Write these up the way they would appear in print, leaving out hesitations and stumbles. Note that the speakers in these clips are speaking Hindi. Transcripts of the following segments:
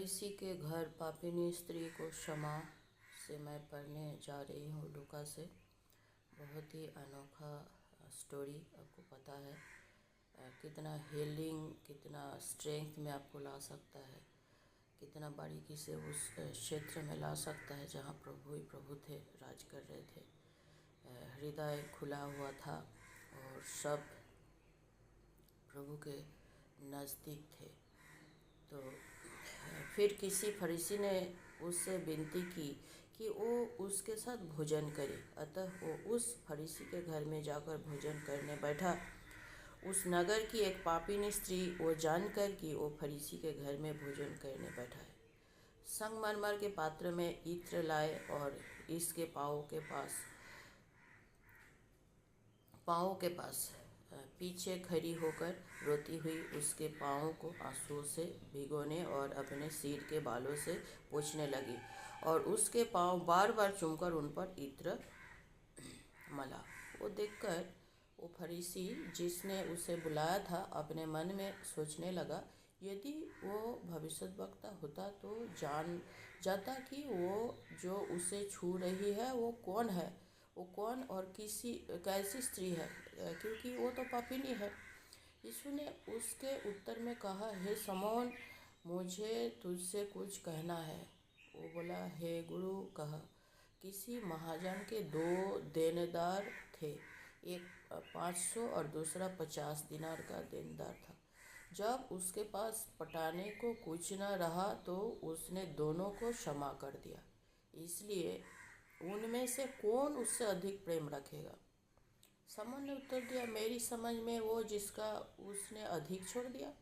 फरीसी के घर पापिनी स्त्री को क्षमा से मैं पढ़ने जा रही हूँ लूका से। बहुत ही अनोखा स्टोरी, आपको पता है कितना हीलिंग, कितना स्ट्रेंथ में आपको ला सकता है, कितना बारीकी से उस क्षेत्र में ला सकता है जहाँ प्रभु ही प्रभु थे, राज कर रहे थे। हृदय खुला हुआ था और सब प्रभु के नज़दीक थे। तो फिर किसी फरीसी ने उससे विनती की कि वो उसके साथ भोजन करे। अतः वो उस फरीसी के घर में जाकर भोजन करने बैठा। उस नगर की एक पापिनी स्त्री वो जानकर कि वो फरीसी के घर में भोजन करने बैठा है, संगमरमर के पात्र में इत्र लाए और इसके पाँव के पास पीछे खड़ी होकर रोती हुई उसके पाँवों को आंसुओं से भिगोने और अपने सिर के बालों से पोंछने लगी और उसके पाँव बार बार चूमकर उन पर इत्र मला। वो देखकर वो फरीसी जिसने उसे बुलाया था अपने मन में सोचने लगा, यदि वो भविष्यद्वक्ता होता तो जान जाता कि वो जो उसे छू रही है वो कौन है, वो कौन और कैसी स्त्री है, क्योंकि वो तो पापिनी है। यीशु ने उसके उत्तर में कहा, हे शमौन, मुझे तुझसे कुछ कहना है। वो बोला, हे गुरु, कहा। किसी महाजन के 2 देनदार थे, एक 500 और दूसरा 50 दिनार का देनदार था। जब उसके पास पटाने को कुछ न रहा तो उसने दोनों को क्षमा कर दिया। इसलिए उनमें से कौन उससे अधिक प्रेम रखेगा? शमौन ने उत्तर दिया, मेरी समझ में वो जिसका उसने अधिक छोड़ दिया।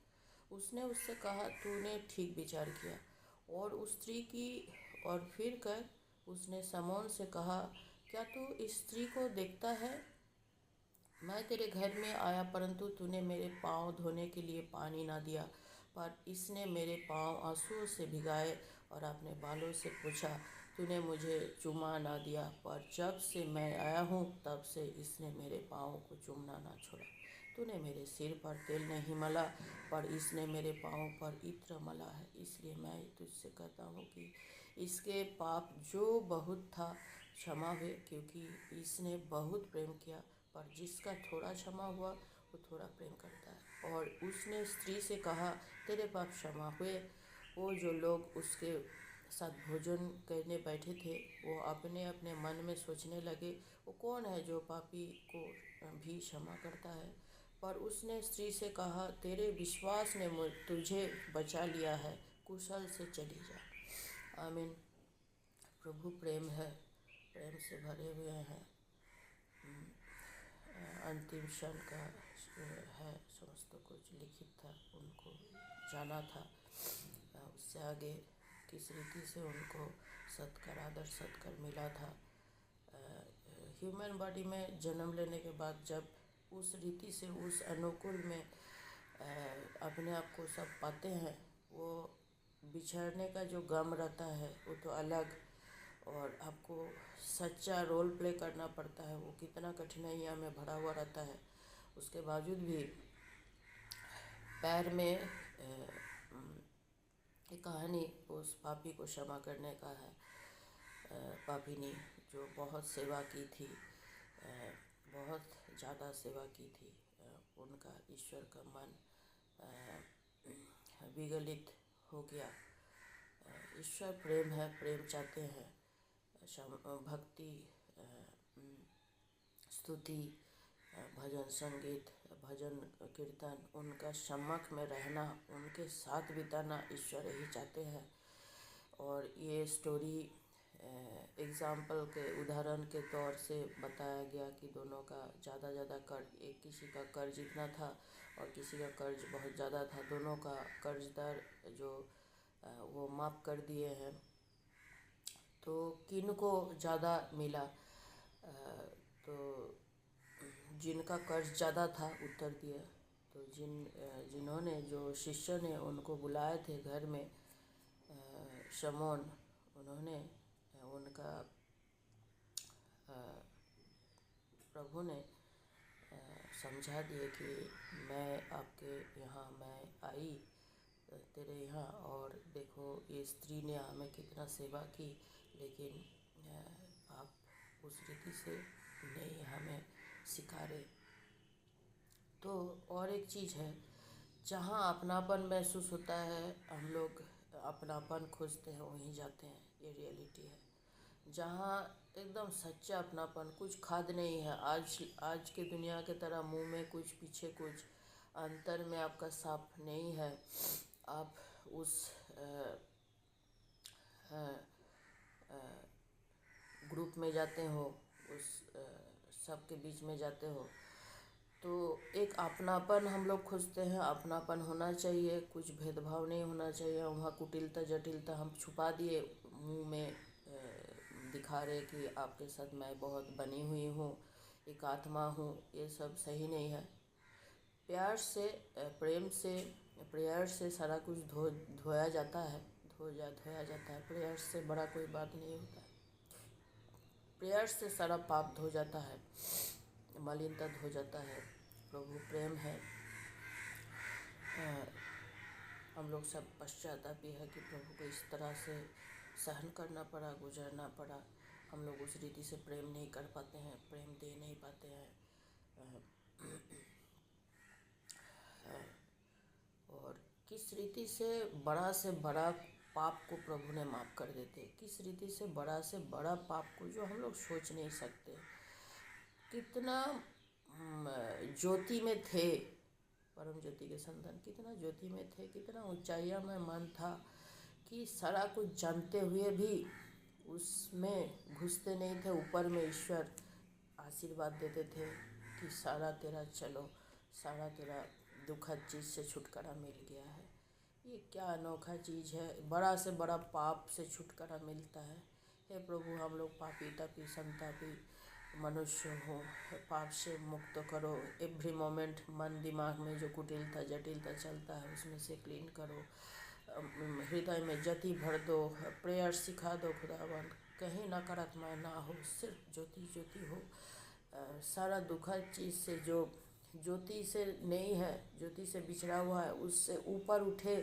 उसने उससे कहा, तूने ठीक विचार किया। और उस स्त्री की और फिर कर उसने शमौन से कहा, क्या तू इस स्त्री को देखता है? मैं तेरे घर में आया परंतु तूने मेरे पाँव धोने के लिए पानी ना दिया, पर इसने मेरे पाँव आंसुओं से भिगाए और अपने बालों से पूछा। तूने मुझे चूमा ना दिया, पर जब से मैं आया हूँ तब से इसने मेरे पाँव को चूमना ना छोड़ा। तूने मेरे सिर पर तेल नहीं मला, पर इसने मेरे पाँव पर इत्र मला है। इसलिए मैं तुझसे कहता हूँ कि इसके पाप जो बहुत था क्षमा हुए, क्योंकि इसने बहुत प्रेम किया। पर जिसका थोड़ा क्षमा हुआ वो थोड़ा प्रेम करता है। और उसने स्त्री से कहा, तेरे पाप क्षमा हुए। वो जो लोग उसके साथ भोजन करने बैठे थे वो अपने अपने मन में सोचने लगे, वो कौन है जो पापी को भी क्षमा करता है? पर उसने स्त्री से कहा, तेरे विश्वास ने तुझे बचा लिया है, कुशल से चली जा। आमीन। प्रभु प्रेम है, प्रेम से भरे हुए हैं। अंतिम क्षण का है, समस्त कुछ लिखित था, उनको जाना था। उससे आगे किस रीति से उनको आदर सत्कार मिला था। ह्यूमन बॉडी में जन्म लेने के बाद जब उस रीति से उस अनुकूल में अपने आप को सब पाते हैं, वो बिछड़ने का जो गम रहता है वो तो अलग, और आपको सच्चा रोल प्ले करना पड़ता है, वो कितना कठिनाइयाँ में भरा हुआ रहता है। उसके बावजूद भी पैर में एक कहानी उस पापी को क्षमा करने का है। पापिनी जो बहुत सेवा की थी, बहुत ज़्यादा सेवा की थी, उनका ईश्वर का मन विगलित हो गया। ईश्वर प्रेम है, प्रेम चाहते हैं। भक्ति, स्तुति, भजन संगीत, भजन कीर्तन, उनका सम्मुख में रहना, उनके साथ बिताना ईश्वर ही चाहते हैं। और ये स्टोरी एग्जाम्पल के उदाहरण के तौर से बताया गया कि दोनों का ज़्यादा कर्ज, एक किसी का कर्ज इतना था और किसी का कर्ज बहुत ज़्यादा था। दोनों का कर्जदार जो वो माफ़ कर दिए हैं। तो किनको ज़्यादा मिला? तो जिनका कर्ज ज़्यादा था उत्तर दिया। तो जिन्होंने, जो शिष्य ने उनको बुलाए थे घर में, शमौन, उन्होंने उनका प्रभु ने समझा दिए कि मैं आपके यहाँ मैं आई तेरे यहाँ, और देखो ये स्त्री ने हमें कितना सेवा की, लेकिन आप उस रीति से नहीं हमें सिखा रहे। तो और एक चीज़ है, जहाँ अपनापन महसूस होता है हम लोग अपनापन खोजते हैं, वहीं जाते हैं, ये रियलिटी है। जहाँ एकदम सच्चा अपनापन, कुछ खाद नहीं है, आज के दुनिया के तरह मुंह में कुछ पीछे कुछ, अंतर में आपका साफ नहीं है, आप उस ग्रुप में जाते हो, उस सब के बीच में जाते हो, तो एक अपनापन हम लोग खोजते हैं। अपनापन होना चाहिए, कुछ भेदभाव नहीं होना चाहिए। वहाँ कुटिलता जटिलता हम छुपा दिए, मुंह में दिखा रहे कि आपके साथ मैं बहुत बनी हुई हूँ, एक आत्मा हूँ, ये सब सही नहीं है। प्यार से प्रेम से प्रेयर से सारा कुछ धोया जाता है, धोया जाता है। प्रेयर से बड़ा कोई बात नहीं होता है। प्रेयर से सारा पाप धो जाता है, मलिनता धो जाता है। प्रभु प्रेम है। हम लोग सब पश्चातापी है कि प्रभु को इस तरह से सहन करना पड़ा, गुजरना पड़ा। हम लोग उस रीति से प्रेम नहीं कर पाते हैं, प्रेम दे नहीं पाते हैं। और किस रीति से बड़ा पाप को प्रभु ने माफ़ कर देते, किस रीति से बड़ा पाप को जो हम लोग सोच नहीं सकते। कितना ज्योति में थे, परम ज्योति के संतान कितना ज्योति में थे, कितना ऊंचाइयों में मन था कि सारा कुछ जानते हुए भी उसमें घुसते नहीं थे। ऊपर में ईश्वर आशीर्वाद देते थे कि सारा तेरा चलो, सारा तेरा दुखद चीज़ से छुटकारा मिल गया है। ये क्या अनोखा चीज़ है, बड़ा से बड़ा पाप से छुटकारा मिलता है। हे प्रभु, हम लोग पापी तापी संतापी मनुष्य हो, पाप से मुक्त करो। एवरी मोमेंट मन दिमाग में जो कुटिलता जटिलता चलता है उसमें से क्लीन करो, हृदय में ज्योति भर दो, प्रेयर सिखा दो खुदावन। कहीं नकारात्मक ना हो, सिर्फ ज्योति ज्योति हो। सारा दुखद चीज़ से जो ज्योति से नहीं है, ज्योति से बिछड़ा हुआ है, उससे ऊपर उठे,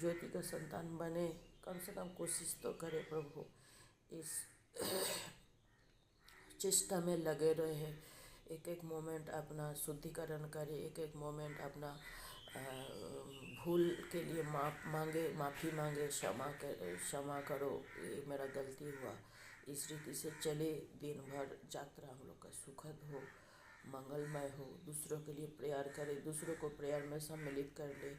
ज्योति का संतान बने। कम से कम कोशिश तो करे प्रभु, इस चेष्टा में लगे रहे। एक एक मोमेंट अपना शुद्धिकरण करे, एक एक मोमेंट अपना भूल के लिए माफ़ी मांगे, क्षमा करो, ये मेरा गलती हुआ। इस रीति से चले, दिन भर यात्रा हम लोग का सुखद हो, मंगलमय हो। दूसरों के लिए प्रेयर करे, दूसरों को प्रेयर में सम्मिलित कर ले,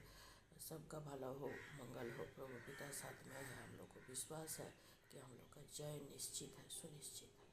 सबका भला हो, मंगल हो। प्रभु पिता साथ में है। हम लोग को विश्वास है कि हम लोग का जय निश्चित है, सुनिश्चित है।